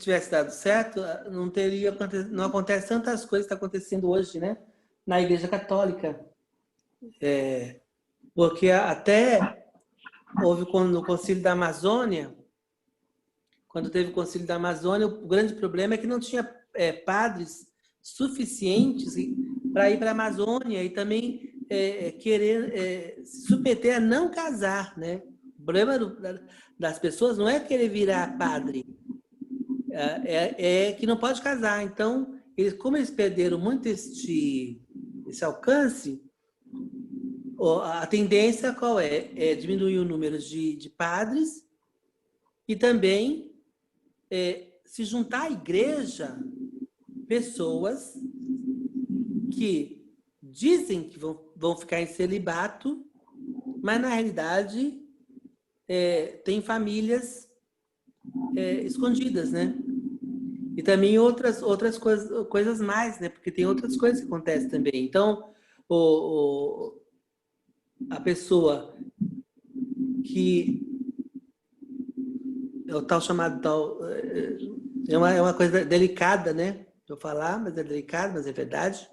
tivesse dado certo, não acontece tantas coisas que estão acontecendo hoje, né? Na Igreja Católica. Porque até houve no Concílio da Amazônia, quando teve o Concílio da Amazônia, o grande problema é que não tinha padres suficientes para ir para a Amazônia e também querer se submeter a não casar, né? O problema das pessoas não é querer virar padre, é que não pode casar. Então, como eles perderam muito esse alcance, a tendência qual é? É diminuir o número de padres e também se juntar à igreja pessoas que dizem que vão ficar em celibato, mas na realidade tem famílias escondidas, né? E também outras coisas mais, né? Porque tem outras coisas que acontecem também. Então, a pessoa que é o tal chamado é uma coisa delicada, né? Eu falar, mas é delicado, mas é verdade.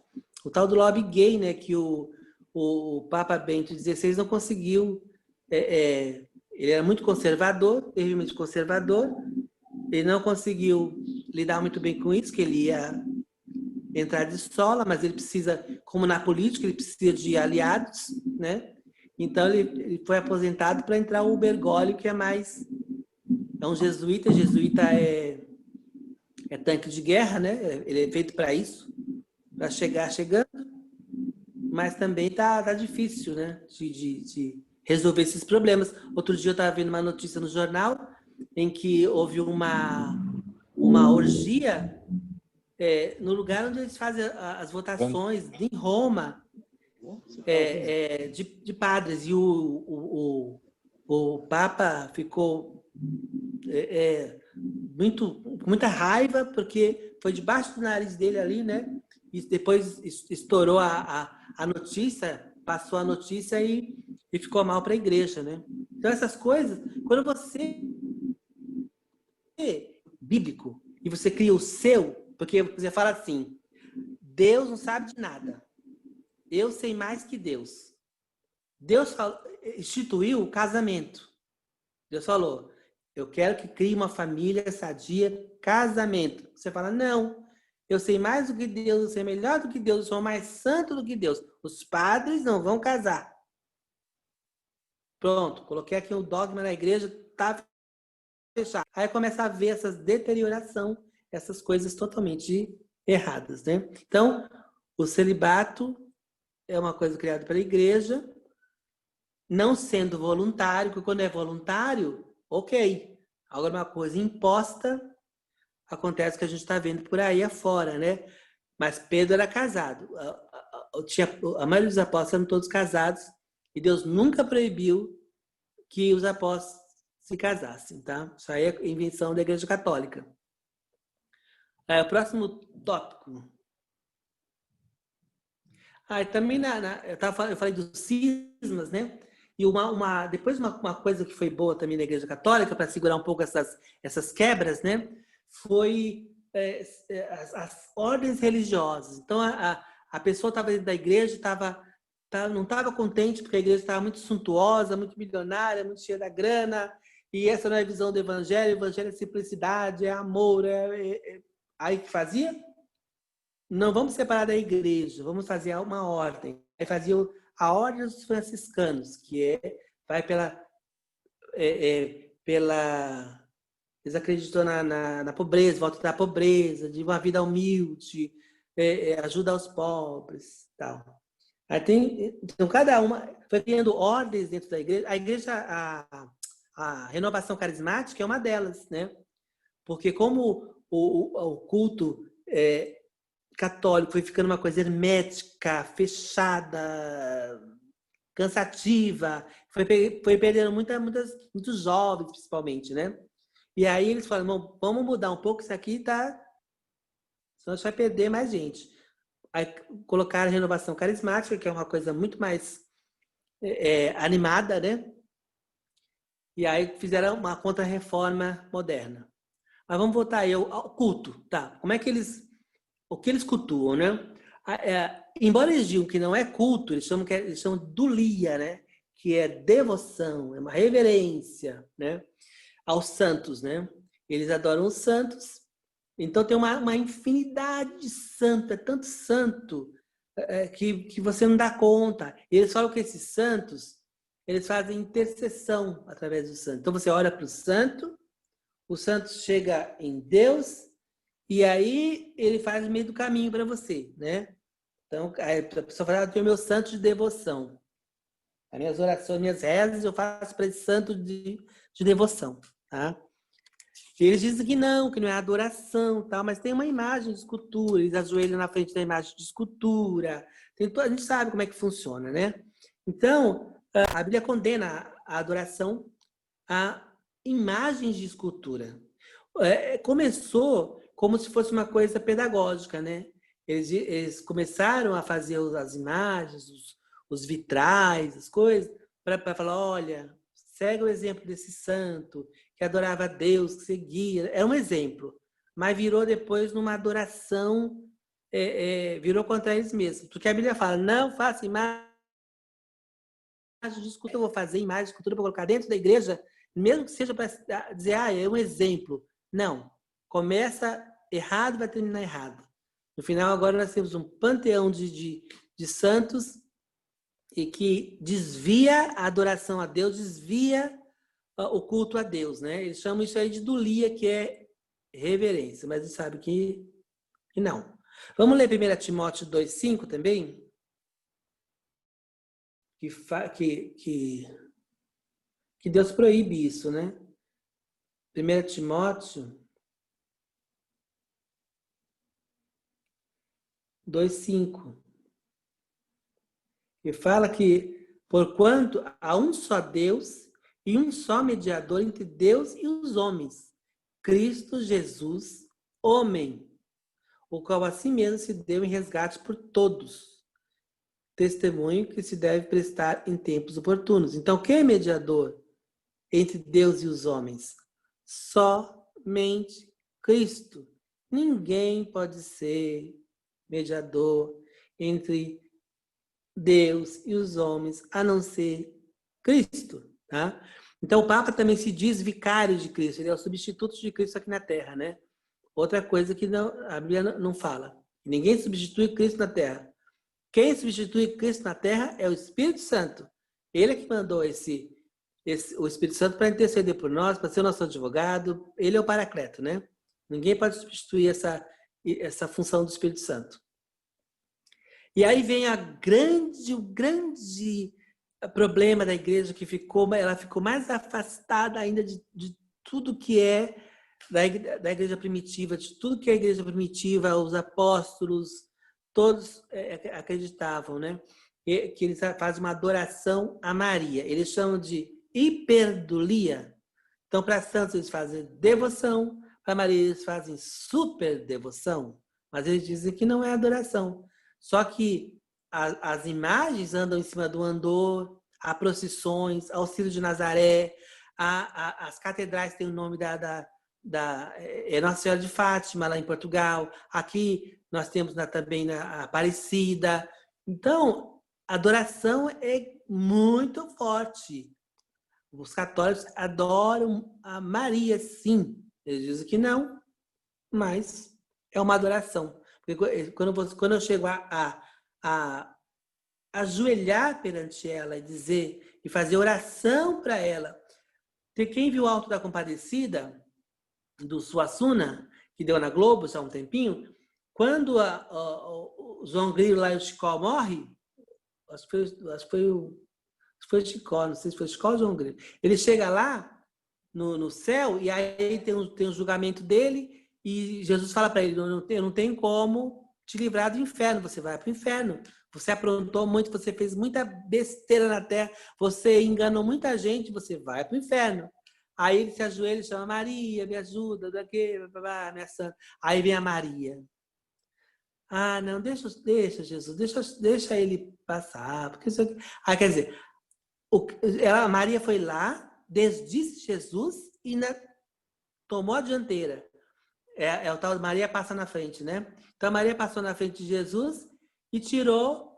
O tal do lobby gay, né? Que o Papa Bento XVI não conseguiu. Ele era muito conservador, terrivelmente conservador. Ele não conseguiu lidar muito bem com isso, que ele ia entrar de sola, mas ele precisa, como na política, ele precisa de aliados, né? Então ele foi aposentado para entrar o Bergoglio, que é um jesuíta. Jesuíta é tanque de guerra, né? Ele é feito para isso, para chegando, mas também tá difícil, né? De resolver esses problemas. Outro dia eu estava vendo uma notícia no jornal em que houve uma orgia no lugar onde eles fazem as votações, em Roma, de padres. E o Papa ficou com muita raiva, porque foi debaixo do nariz dele ali, né? E depois estourou a notícia, passou a notícia e ficou mal para a igreja, né? Então, essas coisas, quando você é bíblico e você cria o seu, porque você fala assim, Deus não sabe de nada. Eu sei mais que Deus. Deus instituiu o casamento. Deus falou, eu quero que crie uma família sadia, casamento. Você fala, não, eu sei mais do que Deus, eu sei melhor do que Deus, eu sou mais santo do que Deus. Os padres não vão casar. Pronto, coloquei aqui o dogma na igreja, tá fechado. Aí começa a ver essa deterioração, essas coisas totalmente erradas, né? Então, o celibato é uma coisa criada pela igreja, não sendo voluntário, porque quando é voluntário, ok. Agora, uma coisa imposta, acontece que a gente está vendo por aí afora, né? Mas Pedro era casado. A maioria dos apóstolos eram todos casados e Deus nunca proibiu que os apóstolos se casassem, tá? Isso aí é invenção da Igreja Católica. O próximo tópico. Também eu falei dos cismas, né? E depois uma coisa que foi boa também na Igreja Católica, para segurar um pouco essas quebras, né? Foi as ordens religiosas. Então, a pessoa estava dentro da igreja, não estava contente, porque a igreja estava muito suntuosa, muito milionária, muito cheia da grana, e essa não é a visão do evangelho. O evangelho é simplicidade, é amor. Aí o que fazia? Não vamos separar da igreja, vamos fazer uma ordem. Aí fazia a ordem dos franciscanos, que vai pela eles acreditam na pobreza, volta da pobreza, de uma vida humilde, ajuda aos pobres, tal. Aí então cada uma foi criando ordens dentro da igreja. A igreja, a renovação carismática é uma delas, né? Porque como o culto católico foi ficando uma coisa hermética, fechada, cansativa, foi perdendo muitos jovens, principalmente, né? E aí eles falaram, vamos mudar um pouco isso aqui, tá? Senão a gente vai perder mais gente. Aí colocaram a renovação carismática, que é uma coisa muito mais animada, né? E aí fizeram uma contra-reforma moderna. Mas vamos voltar aí ao culto, tá? Como é que o que eles cultuam, né? Embora eles digam que não é culto, eles chamam de dulia, né? Que é devoção, é uma reverência, né? Aos santos, né? Eles adoram os santos. Então tem uma infinidade de santo, é tanto santo que você não dá conta. Eles falam que esses santos, eles fazem intercessão através do santo. Então você olha para o santo chega em Deus e aí ele faz o meio do caminho para você, né? Então a pessoa fala, eu tenho meu santo de devoção. As minhas orações, minhas rezas, eu faço para esse santo de devoção, tá? E eles dizem que não é adoração, tal, mas tem uma imagem de escultura, eles ajoelham na frente da imagem de escultura. A gente sabe como é que funciona, né? Então, a Bíblia condena a adoração a imagens de escultura. Começou como se fosse uma coisa pedagógica, né? Eles começaram a fazer as imagens, os vitrais, as coisas, para falar, olha, segue o exemplo desse santo, que adorava a Deus, que seguia. É um exemplo, mas virou depois numa adoração, virou contra eles mesmos. Porque a Bíblia fala, não faça imagem de escultura, eu vou fazer imagem de escultura para colocar dentro da igreja, mesmo que seja para dizer, é um exemplo. Não, começa errado, vai terminar errado. No final, agora nós temos um panteão de santos e que desvia a adoração a Deus, desvia o culto a Deus, né? Eles chamam isso aí de dulia, que é reverência, mas eles sabem que não. Vamos ler 1 Timóteo 2,5 também? Que Deus proíbe isso, né? 1 Timóteo 2,5. E fala que, porquanto há um só Deus e um só mediador entre Deus e os homens, Cristo Jesus, homem, o qual assim mesmo se deu em resgate por todos. Testemunho que se deve prestar em tempos oportunos. Então, quem é mediador entre Deus e os homens? Somente Cristo. Ninguém pode ser mediador entre Deus e os homens, a não ser Cristo, tá? Então, o Papa também se diz vicário de Cristo, ele é o substituto de Cristo aqui na Terra, né? Outra coisa que a Bíblia não fala. Ninguém substitui Cristo na Terra. Quem substitui Cristo na Terra é o Espírito Santo. Ele é que mandou o Espírito Santo para interceder por nós, para ser o nosso advogado. Ele é o Paracleto, né? Ninguém pode substituir essa função do Espírito Santo. E aí vem o grande problema da igreja, que ela ficou mais afastada ainda de tudo que é da igreja primitiva, de tudo que é a igreja primitiva, os apóstolos, todos acreditavam, né? Que eles fazem uma adoração a Maria. Eles chamam de hiperdulia. Então, para santos eles fazem devoção, para Maria eles fazem super devoção, mas eles dizem que não é adoração. Só que as imagens andam em cima do andor, há procissões, auxílio de Nazaré, as catedrais têm o nome da Nossa Senhora de Fátima, lá em Portugal. Aqui nós temos também a Aparecida. Então, a adoração é muito forte. Os católicos adoram a Maria, sim. Eles dizem que não, mas é uma adoração. Porque quando eu chego a ajoelhar perante ela e fazer oração para ela. Quem viu o Alto da Compadecida, do Suassuna, que deu na Globo já há um tempinho, quando o João Grilo lá e o Chicó morre, acho que foi o Chicó, não sei se foi o Chicó ou o João Grilo. Ele chega lá no céu e aí tem o julgamento dele e Jesus fala para ele, não tem como te livrar do inferno, você vai para o inferno. Você aprontou muito, você fez muita besteira na terra, você enganou muita gente, você vai para o inferno. Aí ele se ajoelha e chama, Maria, me ajuda, minha santa. Aí vem a Maria. Ah, não, deixa Jesus, deixa ele passar. Porque isso aqui... quer dizer, a Maria foi lá, desdisse Jesus e tomou a dianteira. É o tal de Maria passa na frente, né? Então, a Maria passou na frente de Jesus e tirou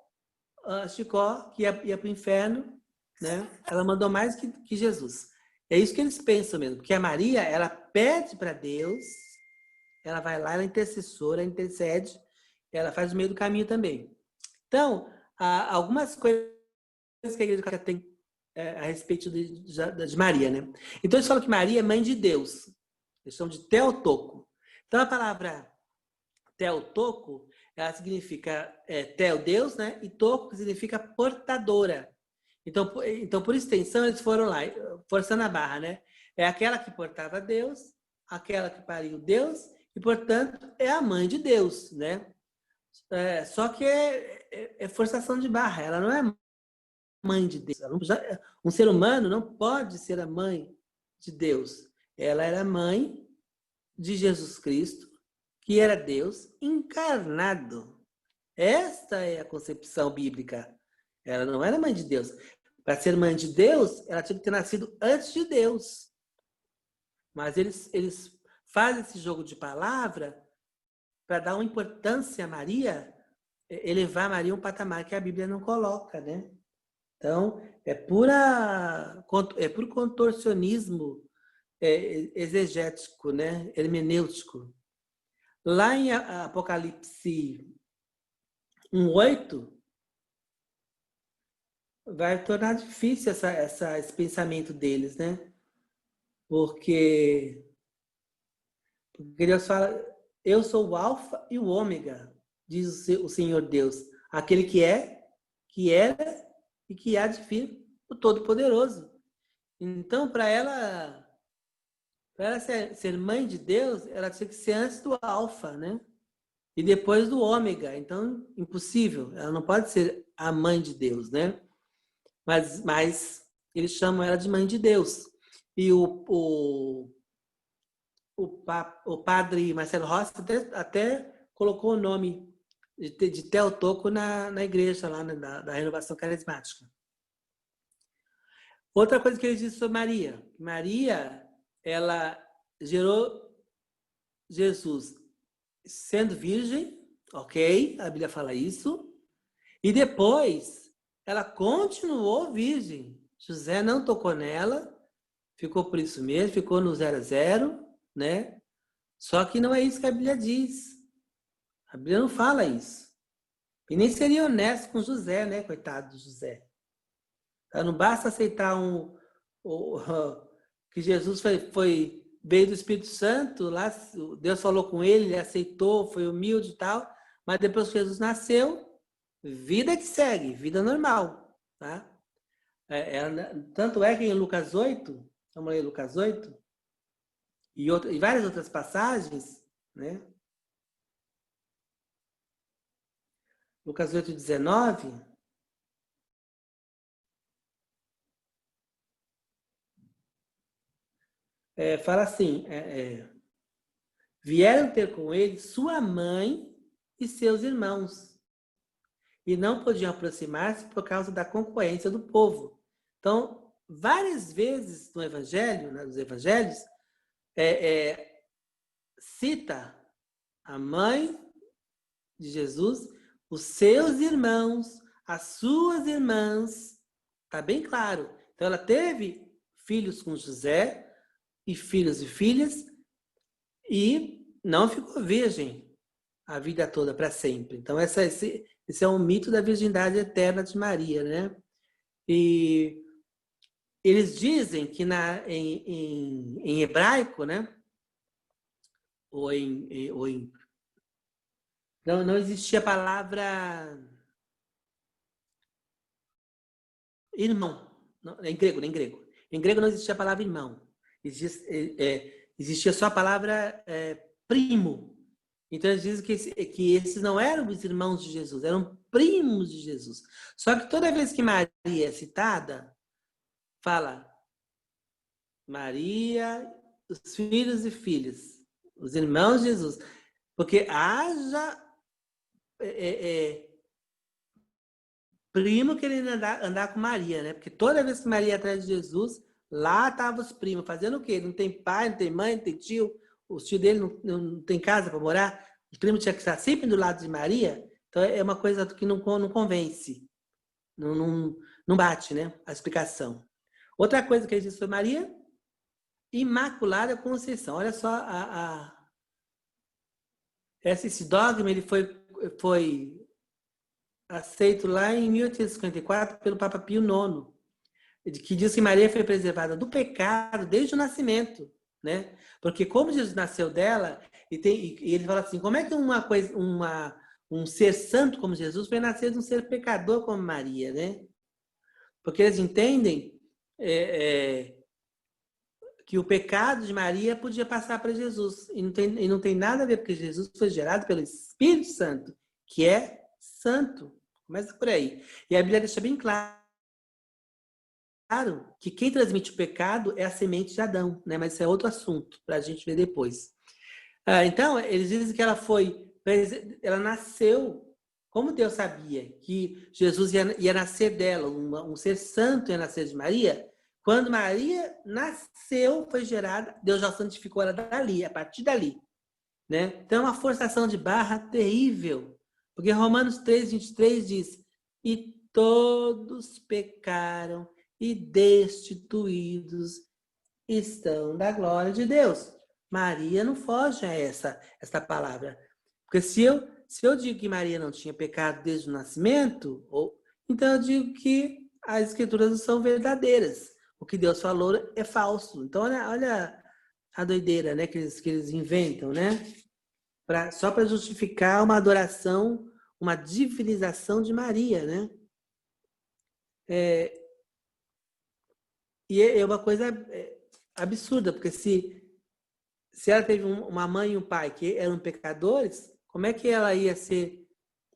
Chicó, que ia para o inferno, né? Ela mandou mais que Jesus. É isso que eles pensam mesmo, porque a Maria, ela pede para Deus, ela vai lá, ela é intercessora, ela intercede, ela faz o meio do caminho também. Então, algumas coisas que a igreja católica tem a respeito de Maria, né? Então, eles falam que Maria é mãe de Deus. Eles chamam de Theotoko. Então, a palavra Theotoko, ela significa Theo, Deus, né? E Toko, que significa portadora. Então, por extensão, eles foram lá, forçando a barra, né? É aquela que portava Deus, aquela que pariu Deus, e, portanto, é a mãe de Deus, né? Só que é forçação de barra, ela não é mãe de Deus. Um ser humano não pode ser a mãe de Deus. Ela era mãe de Jesus Cristo, que era Deus encarnado. Esta é a concepção bíblica. Ela não era mãe de Deus. Para ser mãe de Deus, ela tinha que ter nascido antes de Deus. Mas eles fazem esse jogo de palavra para dar uma importância a Maria, elevar Maria a um patamar que a Bíblia não coloca, né? Então, é puro contorcionismo exegético, né? Hermenêutico. Lá em Apocalipse 1:8, vai tornar difícil esse pensamento deles, né? Porque Deus fala, eu sou o alfa e o ômega, diz o Senhor Deus, aquele que é, que era e que há de vir, o Todo-Poderoso. Então, para ela ser mãe de Deus, ela tinha que ser antes do alfa, né? E depois do ômega. Então, impossível. Ela não pode ser a mãe de Deus, né? Mas eles chamam ela de mãe de Deus. E o padre Marcelo Rossi até colocou o nome de Theotoko na igreja, lá da Renovação Carismática. Outra coisa que ele disse sobre Maria. Maria, ela gerou Jesus sendo virgem, ok? A Bíblia fala isso. E depois, ela continuou virgem. José não tocou nela, ficou por isso mesmo, ficou no 0-0, né? Só que não é isso que a Bíblia diz. A Bíblia não fala isso. E nem seria honesto com José, né? Coitado de José. Não basta aceitar que Jesus veio do Espírito Santo, lá Deus falou com ele, ele aceitou, foi humilde e tal, mas depois que Jesus nasceu, vida que segue, vida normal, tá? Tanto é que em Lucas 8, vamos ler Lucas 8, e várias outras passagens, né? Lucas 8:19, fala assim, vieram ter com ele sua mãe e seus irmãos, e não podiam aproximar-se por causa da concorrência do povo. Então, várias vezes no Evangelho, nos Evangelhos, cita a mãe de Jesus, os seus irmãos, as suas irmãs, tá bem claro. Então, ela teve filhos com José, e filhos e filhas, e não ficou virgem a vida toda, para sempre. Então, esse é um mito da virgindade eterna de Maria, né? E eles dizem que em hebraico, né? Não existia a palavra irmão. Não, em grego, nem grego. Em grego não existia a palavra irmão. Existia só a palavra primo. Então eles dizem que esses não eram os irmãos de Jesus, eram primos de Jesus. Só que toda vez que Maria é citada, fala Maria, os filhos e filhas, os irmãos de Jesus. Porque haja primo querendo andar com Maria, né? Porque toda vez que Maria ia atrás de Jesus, lá estavam os primos, fazendo o quê? Não tem pai, não tem mãe, não tem tio. os tios dele não tem casa para morar, os primos tinham que estar sempre do lado de Maria, então é uma coisa que não convence, não bate, né, a explicação. Outra coisa que ele disse sobre Maria, Imaculada Conceição. Olha só, esse dogma ele foi aceito lá em 1854 pelo Papa Pio IX, que diz que Maria foi preservada do pecado desde o nascimento, né? Porque como Jesus nasceu dela, e ele fala assim, como é que um ser santo como Jesus foi nascer de um ser pecador como Maria, né? Porque eles entendem que o pecado de Maria podia passar para Jesus. E não tem nada a ver, porque Jesus foi gerado pelo Espírito Santo, que é santo. Começa por aí. E a Bíblia deixa bem claro que quem transmite o pecado é a semente de Adão, né? Mas isso é outro assunto, para a gente ver depois. Então, eles dizem que ela nasceu, como Deus sabia que Jesus ia nascer dela, um ser santo ia nascer de Maria. Quando Maria nasceu, foi gerada, Deus já santificou ela dali, a partir dali, né? Então, é uma forçação de barra terrível, porque Romanos 3:23 diz, e todos pecaram e destituídos estão da glória de Deus. Maria não foge a essa palavra. Porque se eu digo que Maria não tinha pecado desde o nascimento, então eu digo que as escrituras não são verdadeiras. O que Deus falou é falso. Então, olha a doideira, né, que eles inventam, né? Só para justificar uma adoração, uma divinização de Maria, né? E é uma coisa absurda, porque se ela teve uma mãe e um pai que eram pecadores, como é que ela ia ser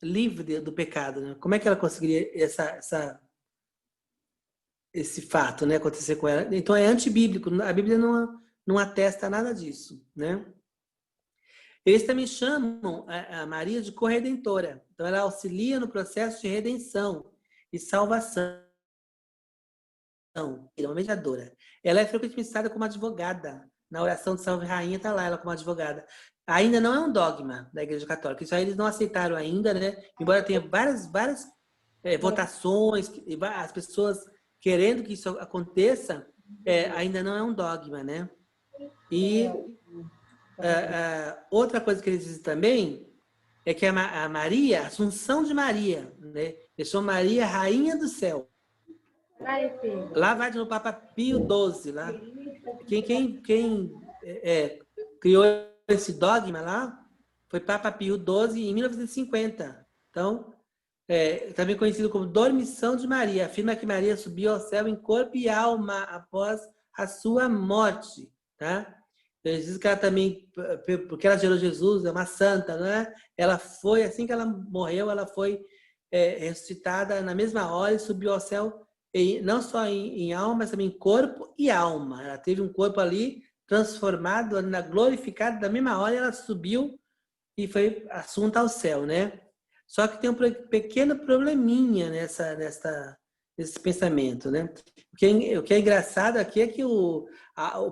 livre do pecado, né? Como é que ela conseguiria esse fato, né, acontecer com ela? Então é antibíblico, a Bíblia não atesta nada disso, né? Eles também chamam a Maria de corredentora. Então ela auxilia no processo de redenção e salvação. É uma mediadora. Ela é frequentemente citada como advogada. Na oração de Salve Rainha está lá ela como advogada. Ainda não é um dogma da Igreja Católica. Isso aí eles não aceitaram ainda, né? Embora tenha várias votações, as pessoas querendo que isso aconteça, ainda não é um dogma, né? E outra coisa que eles dizem também é que a Maria, a Assunção de Maria, né? Eles chamam Maria Rainha do Céu. Lá vai no Papa Pio XII, lá. Quem criou esse dogma lá foi Papa Pio XII em 1950. Então, também conhecido como Dormição de Maria, afirma que Maria subiu ao céu em corpo e alma após a sua morte, tá? Então, eles dizem que ela também, porque ela gerou Jesus, é uma santa, né? Ela foi, assim que ela morreu, ela foi ressuscitada na mesma hora e subiu ao céu, não só em alma, mas também em corpo e alma. Ela teve um corpo ali transformado, glorificado, da mesma hora ela subiu e foi assunta ao céu, né? Só que tem um pequeno probleminha nesse pensamento, né? O que é engraçado aqui é que o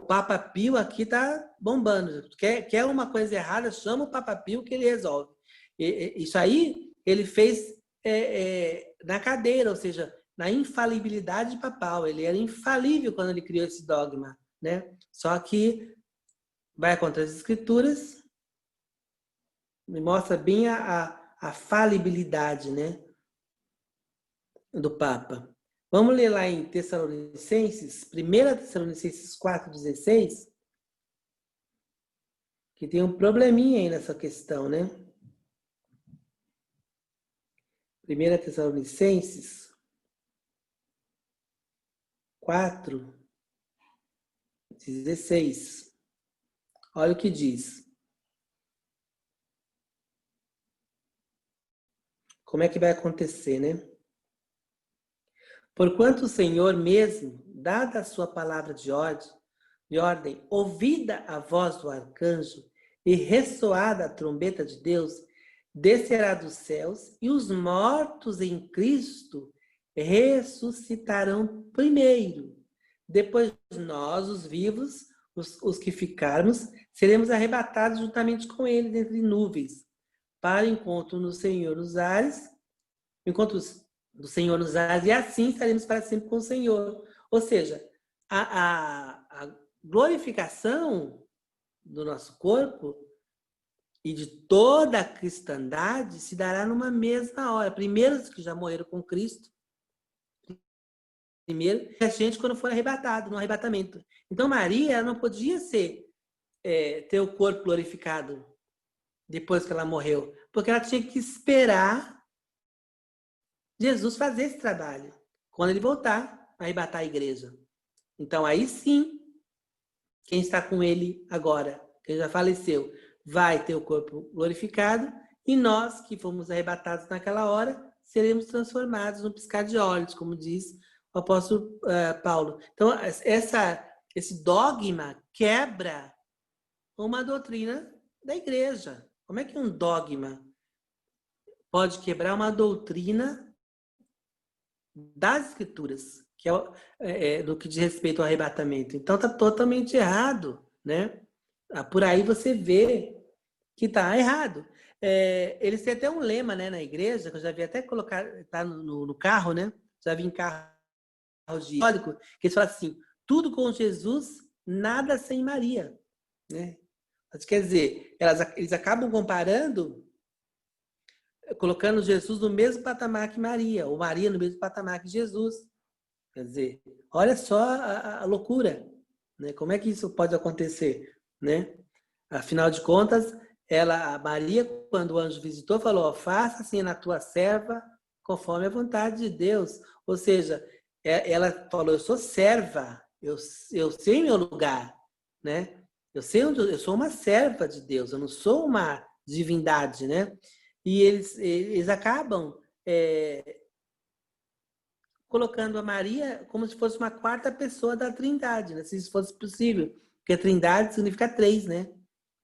Papa Pio aqui está bombando. Quer uma coisa errada, chama o Papa Pio que ele resolve. Isso aí ele fez na cadeira, ou seja, na infalibilidade papal. Ele era infalível quando ele criou esse dogma, né? Só que vai contra as escrituras, me mostra bem a falibilidade, né, do Papa. Vamos ler lá em Tessalonicenses, 1 Tessalonicenses 4,16, que tem um probleminha aí nessa questão, né? 1 Tessalonicenses 4,16. Olha o que diz. Como é que vai acontecer, né? Porquanto o Senhor mesmo, dada a sua palavra de ordem, ouvida a voz do arcanjo e ressoada a trombeta de Deus, descerá dos céus e os mortos em Cristo ressuscitarão primeiro. Depois nós, os vivos, os que ficarmos, seremos arrebatados juntamente com eles entre nuvens, para o encontro no Senhor nos ares, encontro do Senhor nos ares, e assim estaremos para sempre com o Senhor. Ou seja, a glorificação do nosso corpo e de toda a cristandade se dará numa mesma hora. Primeiro os que já morreram com Cristo, primeiro, e a gente quando for arrebatado, no arrebatamento. Então Maria ela não podia ter o corpo glorificado depois que ela morreu, porque ela tinha que esperar Jesus fazer esse trabalho, quando ele voltar a arrebatar a igreja. Então aí sim, quem está com ele agora, quem já faleceu, vai ter o corpo glorificado, e nós que fomos arrebatados naquela hora, seremos transformados no piscar de olhos, como diz o apóstolo Paulo. Então, esse dogma quebra uma doutrina da igreja. Como é que um dogma pode quebrar uma doutrina das Escrituras, que no que diz respeito ao arrebatamento? Então, está totalmente errado, né? Por aí você vê que está errado. Eles têm até um lema, né, na igreja, que eu já vi até colocar, tá no carro, né? Já vi em carro católico, que eles falam assim: tudo com Jesus, nada sem Maria, né? Mas, quer dizer, eles acabam comparando, colocando Jesus no mesmo patamar que Maria, ou Maria no mesmo patamar que Jesus. Quer dizer, olha só a loucura, né? Como é que isso pode acontecer, né? Afinal de contas, a Maria, quando o anjo visitou, falou: faça assim na tua serva, conforme a vontade de Deus. Ou seja, ela falou: eu sou serva, eu sei meu lugar, né? Eu sou uma serva de Deus, eu não sou uma divindade, né? E eles acabam colocando a Maria como se fosse uma quarta pessoa da Trindade, né? Se isso fosse possível, porque a Trindade significa 3, né?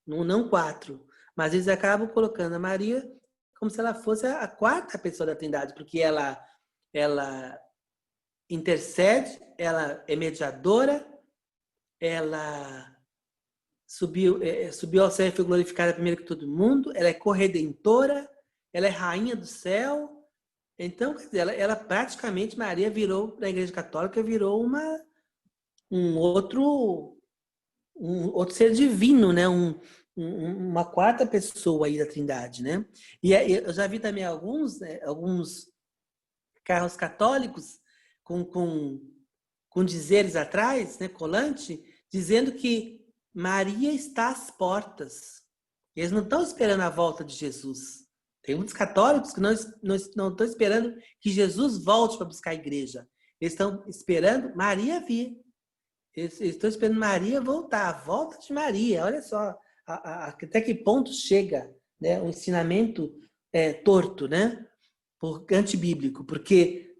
Não 4. Mas eles acabam colocando a Maria como se ela fosse a quarta pessoa da Trindade, porque ela intercede, ela é mediadora, ela subiu ao céu e foi glorificada primeiro que todo mundo, ela é corredentora, ela é rainha do céu. Então, quer dizer, ela praticamente, Maria virou, na Igreja Católica, virou um outro ser divino, né? Uma quarta pessoa aí da Trindade, né? E eu já vi também alguns carros católicos com dizeres atrás, né, colante, dizendo que Maria está às portas. Eles não estão esperando a volta de Jesus. Tem muitos católicos que não estão esperando que Jesus volte para buscar a igreja. Eles estão esperando Maria vir. Eles estão esperando Maria voltar, a volta de Maria. Olha só até que ponto chega, né, o ensinamento torto, né, antibíblico, porque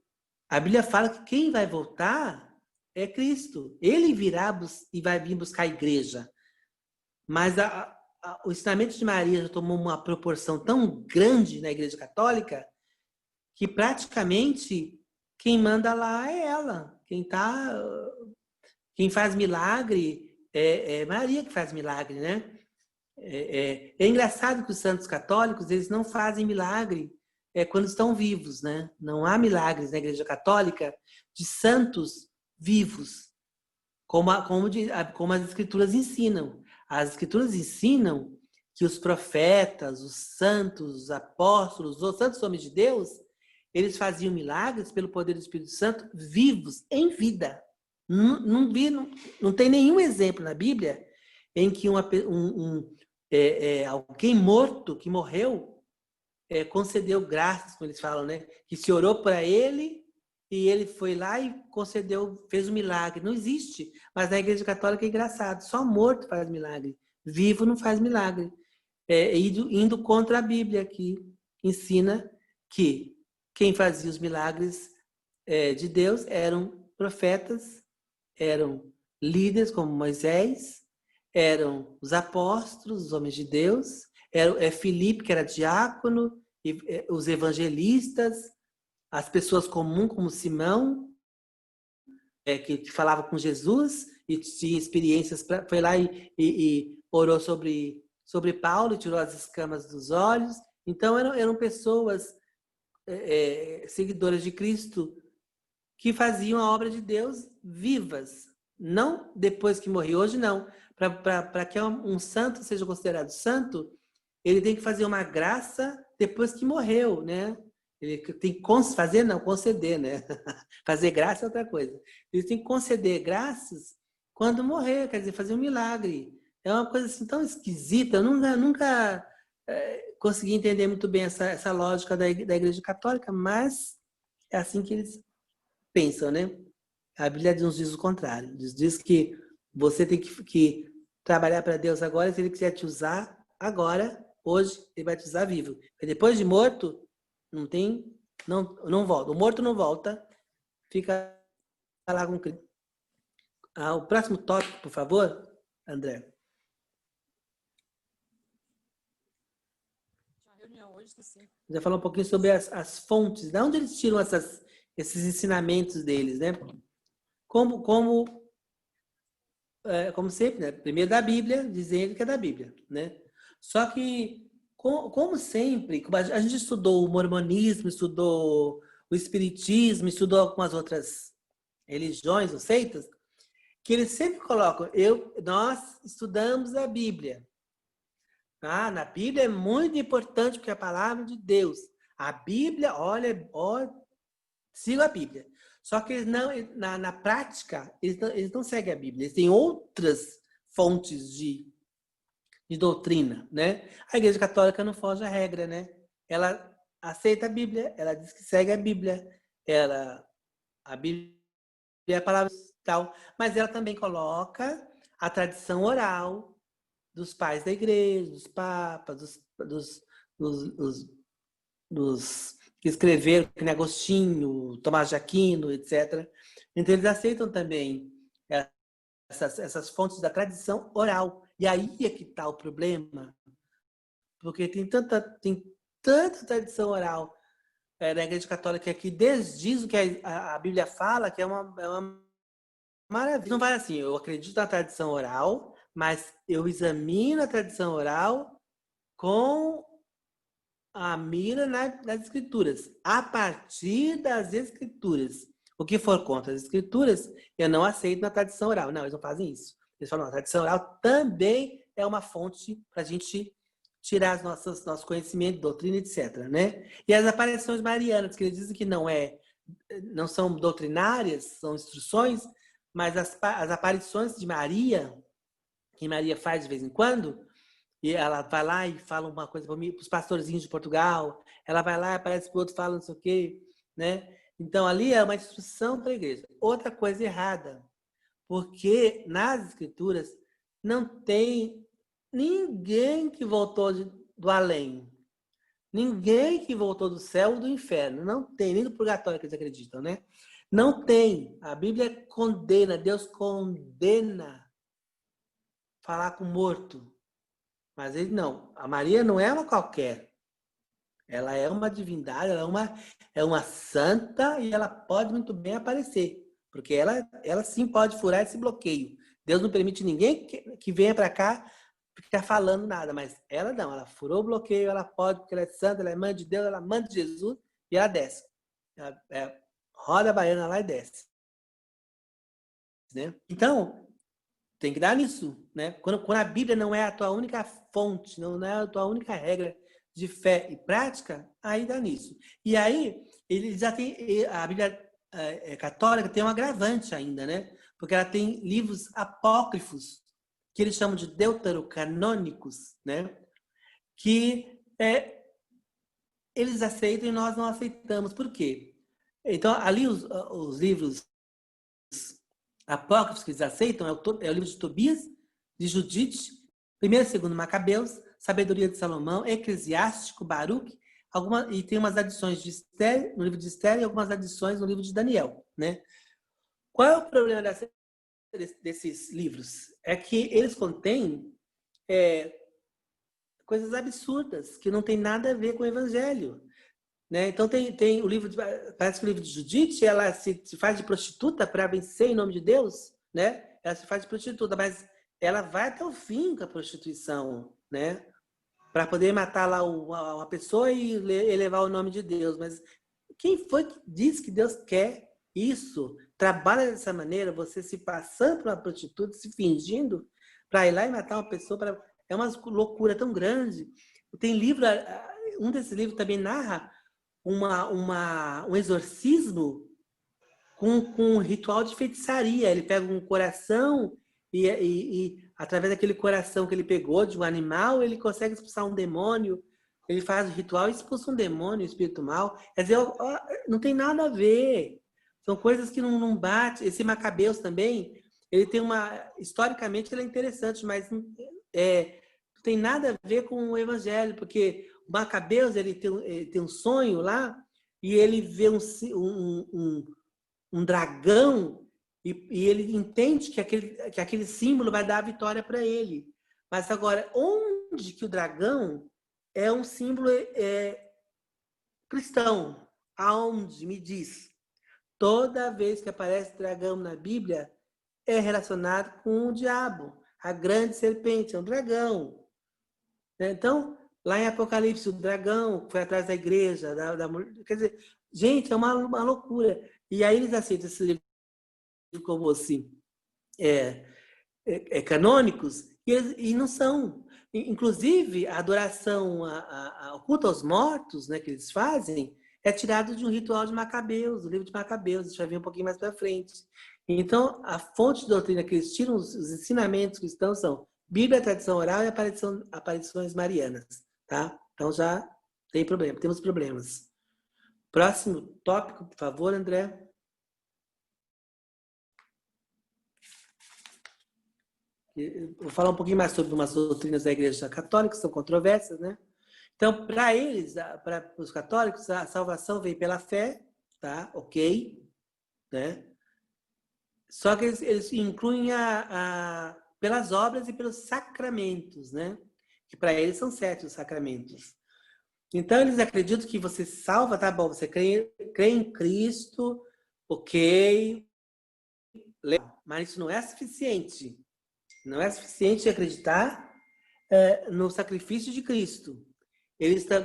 a Bíblia fala que quem vai voltar é Cristo. Ele virá e vai vir buscar a igreja. Mas o ensinamento de Maria já tomou uma proporção tão grande na Igreja Católica que praticamente quem manda lá é ela. Quem faz milagre é Maria que faz milagre, né? É engraçado que os santos católicos eles não fazem milagre quando estão vivos, né? Não há milagres na Igreja Católica de santos vivos, como as Escrituras ensinam. As Escrituras ensinam que os profetas, os santos, os apóstolos, os santos homens de Deus, eles faziam milagres pelo poder do Espírito Santo vivos, em vida. Não tem nenhum exemplo na Bíblia em que alguém morto, que morreu, concedeu graças, como eles falam, né? Que se orou para ele e ele foi lá e fez um milagre. Não existe. Mas na Igreja Católica é engraçado. Só morto faz milagre. Vivo não faz milagre. Indo contra a Bíblia, que ensina que quem fazia os milagres de Deus eram profetas, eram líderes como Moisés, eram os apóstolos, os homens de Deus, Filipe, que era diácono, os evangelistas, as pessoas comuns como Simão, que falava com Jesus, e tinha experiências, foi lá e orou sobre Paulo, tirou as escamas dos olhos. Então eram pessoas seguidoras de Cristo que faziam a obra de Deus vivas, não depois que morreu. Hoje não. Para que um santo seja considerado santo, ele tem que fazer uma graça depois que morreu, né? Ele tem que fazer, não, conceder, né? Fazer graça é outra coisa. Ele tem que conceder graças quando morrer, quer dizer, fazer um milagre. É uma coisa assim tão esquisita. Eu nunca consegui entender muito bem essa lógica da Igreja Católica, mas é assim que eles pensam, né? A Bíblia nos diz o contrário. Diz que você tem que trabalhar para Deus agora, se Ele quiser te usar agora, hoje, Ele vai te usar vivo. Porque depois de morto, não volta. O morto não volta, fica lá com Cristo. O próximo tópico, por favor, André. Já falou um pouquinho sobre as fontes, de onde eles tiram esses ensinamentos deles, né? Como sempre, né? Primeiro da Bíblia, dizendo que é da Bíblia, né? Só que, como sempre, a gente estudou o mormonismo, estudou o espiritismo, estudou algumas outras religiões ou seitas, que eles sempre colocam, nós estudamos a Bíblia. Na Bíblia é muito importante porque é a palavra de Deus. A Bíblia, olha, siga a Bíblia. Só que eles não, na prática, eles não seguem a Bíblia. Eles têm outras fontes de doutrina, né? A Igreja Católica não foge à regra, né? Ela aceita a Bíblia, ela diz que segue a Bíblia, a Bíblia é a palavra tal, mas ela também coloca a tradição oral dos pais da igreja, dos papas, dos que escreveram, que nem Agostinho, Tomás de Aquino, etc. Então eles aceitam também essas fontes da tradição oral. E aí é que está o problema, porque tem tanta tradição oral na Igreja Católica que desdiz o que a Bíblia fala, que é uma maravilha. Não vai assim, eu acredito na tradição oral, mas eu examino a tradição oral com a mira nas escrituras. A partir das escrituras. O que for contra as escrituras, eu não aceito na tradição oral. Não, eles não fazem isso. Eles falam, a tradição oral também é uma fonte para a gente tirar nosso conhecimento, doutrina, etc. Né? E as aparições marianas, que eles dizem que não são doutrinárias, são instruções, mas as aparições de Maria, que Maria faz de vez em quando, e ela vai lá e fala uma coisa para os pastorzinhos de Portugal, ela vai lá e aparece para o outro, fala não sei o quê, né? Então, ali é uma instrução para a igreja. Outra coisa errada, porque nas escrituras não tem ninguém que voltou do além. Ninguém que voltou do céu ou do inferno. Não tem, nem do purgatório que eles acreditam, né? Não tem. A Bíblia condena, Deus condena falar com morto. Mas ele não. A Maria não é uma qualquer. Ela é uma divindade, ela é uma santa e ela pode muito bem aparecer. Porque ela sim pode furar esse bloqueio. Deus não permite ninguém que venha para cá ficar falando nada. Mas ela não. Ela furou o bloqueio, ela pode, porque ela é santa, ela é mãe de Deus, ela manda de Jesus e ela desce. Ela roda a baiana lá e desce. Né? Então, tem que dar nisso, né? Quando a Bíblia não é a tua única fonte, não é a tua única regra de fé e prática, aí dá nisso. E aí, ele já tem, a Bíblia católica tem um agravante ainda, né? Porque ela tem livros apócrifos, que eles chamam de deuterocanônicos, né? Que eles aceitam e nós não aceitamos. Por quê? Então, ali os livros apócrifos que eles aceitam é o livro de Tobias, de Judite, 1º e 2º Macabeus, Sabedoria de Salomão, Eclesiástico, Baruque, e tem umas adições de Esther, no livro de Esther e algumas adições no livro de Daniel. Né? Qual é o problema desses livros? É que eles contêm coisas absurdas, que não tem nada a ver com o Evangelho. Né? Então tem o livro, parece que o livro de Judite, ela se faz de prostituta para vencer em nome de Deus, né? ela se faz de prostituta, mas ela vai até o fim com a prostituição, né? Para poder matar lá uma pessoa e elevar o nome de Deus. Mas quem foi que diz que Deus quer isso? Trabalha dessa maneira, você se passando por uma prostituta, se fingindo, para ir lá e matar uma pessoa. É uma loucura tão grande. Tem livro, um desses livros também narra um exorcismo com um ritual de feitiçaria. Ele pega um coração e através daquele coração que ele pegou de um animal, ele consegue expulsar um demônio. Ele faz o ritual e expulsa um demônio, um espírito mal. Quer dizer, não tem nada a ver. São coisas que não batem. Esse Macabeus também, ele tem historicamente ele é interessante, mas não tem nada a ver com o evangelho, porque o Macabeus ele tem um sonho lá e ele vê um dragão e ele entende que aquele símbolo vai dar a vitória para ele. Mas agora, onde que o dragão é um símbolo cristão? Aonde? Me diz. Toda vez que aparece dragão na Bíblia, é relacionado com o diabo. A grande serpente é um dragão. Então, lá em Apocalipse, o dragão foi atrás da igreja, quer dizer, gente, é uma loucura. E aí eles aceitam esse livro como assim, canônicos, e não são. Inclusive, a adoração ao culto aos mortos, né, que eles fazem, é tirado de um ritual de Macabeus, o livro de Macabeus, isso vai vir um pouquinho mais para frente. Então, a fonte de doutrina que eles tiram, os ensinamentos cristãos são Bíblia, tradição oral e aparições marianas, tá? Então já temos problemas. Próximo tópico, por favor, André. Vou falar um pouquinho mais sobre umas doutrinas da Igreja Católica, que são controversas, né? Então, para eles, para os católicos, a salvação vem pela fé, tá? Ok, né? Só que eles incluem pelas obras e pelos sacramentos, né? Que para eles são 7 os sacramentos. Então, eles acreditam que você salva, tá bom, você crê em Cristo, ok, mas isso não é suficiente. Não é suficiente acreditar no sacrifício de Cristo.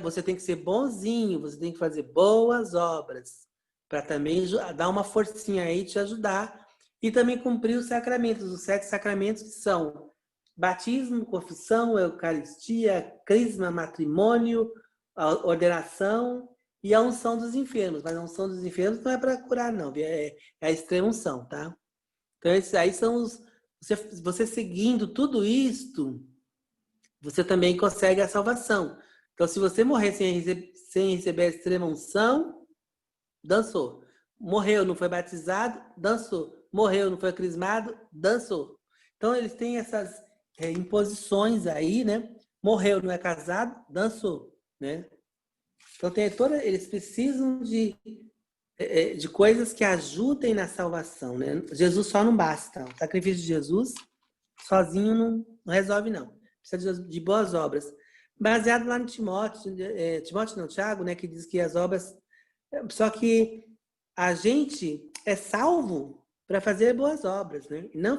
Você tem que ser bonzinho, você tem que fazer boas obras, para também dar uma forcinha aí, te ajudar. E também cumprir os sacramentos, os 7 sacramentos que são batismo, confissão, eucaristia, crisma, matrimônio, a ordenação e a unção dos enfermos. Mas a unção dos enfermos não é para curar, não. É a extrema unção, tá? Então, esses aí são você seguindo tudo isto, você também consegue a salvação. Então, se você morrer sem receber a extrema unção, dançou. Morreu, não foi batizado, dançou. Morreu, não foi crismado, dançou. Então, eles têm essas imposições aí, né? Morreu, não é casado, dançou, né? Então, eles precisam de coisas que ajudem na salvação, né? Jesus só não basta. O sacrifício de Jesus sozinho não resolve, não. Precisa de boas obras. Baseado lá no Timóteo, Tiago, né? Que diz que as obras... Só que a gente é salvo para fazer boas obras, né? E não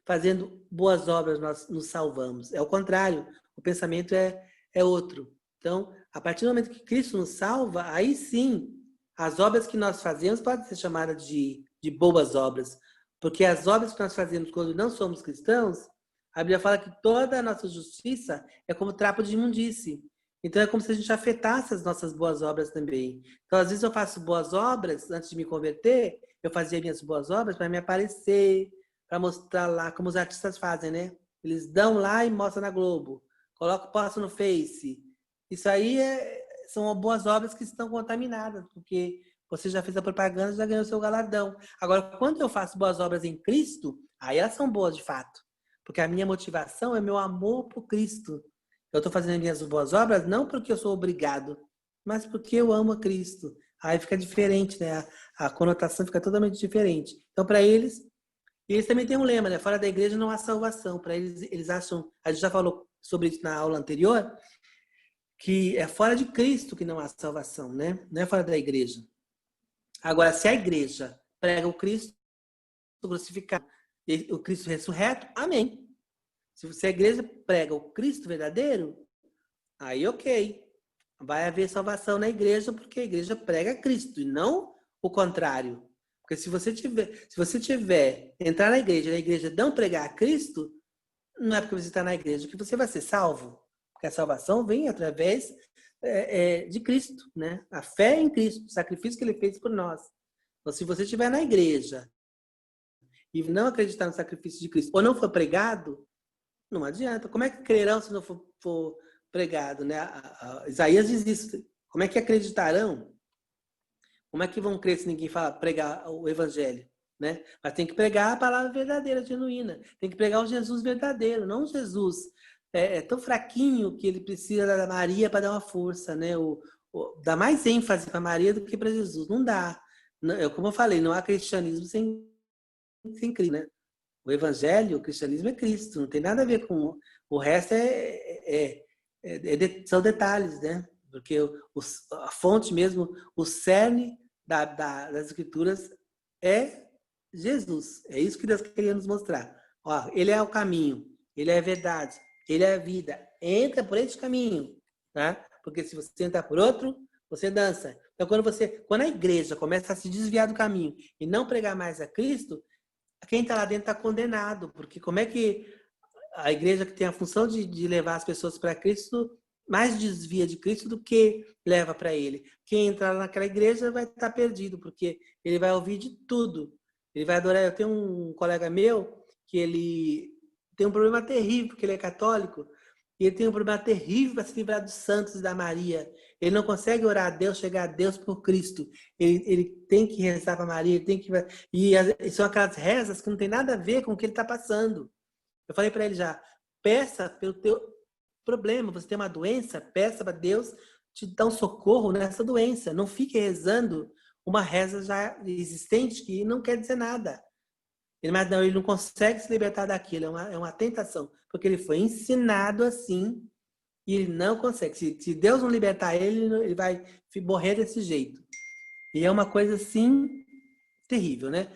fazendo boas obras nós nos salvamos. É o contrário. O pensamento é outro. Então, a partir do momento que Cristo nos salva, aí sim, as obras que nós fazemos podem ser chamadas de boas obras. Porque as obras que nós fazemos quando não somos cristãos, a Bíblia fala que toda a nossa justiça é como trapo de imundície. Então, é como se a gente afetasse as nossas boas obras também. Então, às vezes eu faço boas obras, antes de me converter, eu fazia minhas boas obras para me aparecer, para mostrar lá, como os artistas fazem, né? Eles dão lá e mostram na Globo. Postam no Face. Isso aí são boas obras que estão contaminadas, porque você já fez a propaganda, já ganhou o seu galardão. Agora, quando eu faço boas obras em Cristo, aí elas são boas de fato. Porque a minha motivação é meu amor por Cristo. Eu estou fazendo minhas boas obras não porque eu sou obrigado, mas porque eu amo a Cristo. Aí fica diferente, né? A conotação fica totalmente diferente. Então, para eles também têm um lema, né? Fora da igreja não há salvação. Para eles acham, a gente já falou sobre isso na aula anterior, que é fora de Cristo que não há salvação, né? Não é fora da igreja. Agora, se a igreja prega o Cristo crucificado o Cristo ressurreto, amém. Se a igreja prega o Cristo verdadeiro, aí ok. Vai haver salvação na igreja porque a igreja prega Cristo e não o contrário. Porque se você tiver entrar na igreja e a igreja não pregar Cristo, não é porque você está na igreja que você vai ser salvo. Porque a salvação vem através de Cristo, né? A fé em Cristo, o sacrifício que ele fez por nós. Então, se você estiver na igreja e não acreditar no sacrifício de Cristo, ou não for pregado, não adianta. Como é que crerão se não for pregado, né? Isaías diz isso. Como é que acreditarão? Como é que vão crer se ninguém pregar o evangelho, né? Mas tem que pregar a palavra verdadeira, genuína. Tem que pregar o Jesus verdadeiro, não o Jesus tão fraquinho que ele precisa da Maria para dar uma força, né? Dá mais ênfase para Maria do que para Jesus. Não dá. Como eu falei, não há cristianismo sem Cristo, né? O evangelho, o cristianismo é Cristo, não tem nada a ver com o resto, são detalhes, né? Porque a fonte mesmo, o cerne das escrituras é Jesus. É isso que Deus queria nos mostrar. Ó, ele é o caminho, ele é a verdade, ele é a vida. Entra por esse caminho, tá? Porque se você entrar por outro, você dança. Então, quando a igreja começa a se desviar do caminho e não pregar mais a Cristo, quem está lá dentro está condenado, porque como é que a igreja que tem a função de levar as pessoas para Cristo mais desvia de Cristo do que leva para ele? Quem entrar naquela igreja vai estar perdido, porque ele vai ouvir de tudo. Ele vai adorar. Eu tenho um colega meu que ele tem um problema terrível, porque ele é católico, e ele tem um problema terrível para se livrar dos santos e da Maria. Ele não consegue orar a Deus, chegar a Deus por Cristo. Ele tem que rezar para Maria, ele tem que... E são aquelas rezas que não tem nada a ver com o que ele está passando. Eu falei para ele já, peça pelo teu problema. Você tem uma doença, peça para Deus te dar um socorro nessa doença. Não fique rezando uma reza já existente que não quer dizer nada. Mas não, ele não consegue se libertar daquilo, é uma tentação. Porque ele foi ensinado assim e ele não consegue. Se Deus não libertar ele, ele vai morrer desse jeito. E é uma coisa assim terrível, né?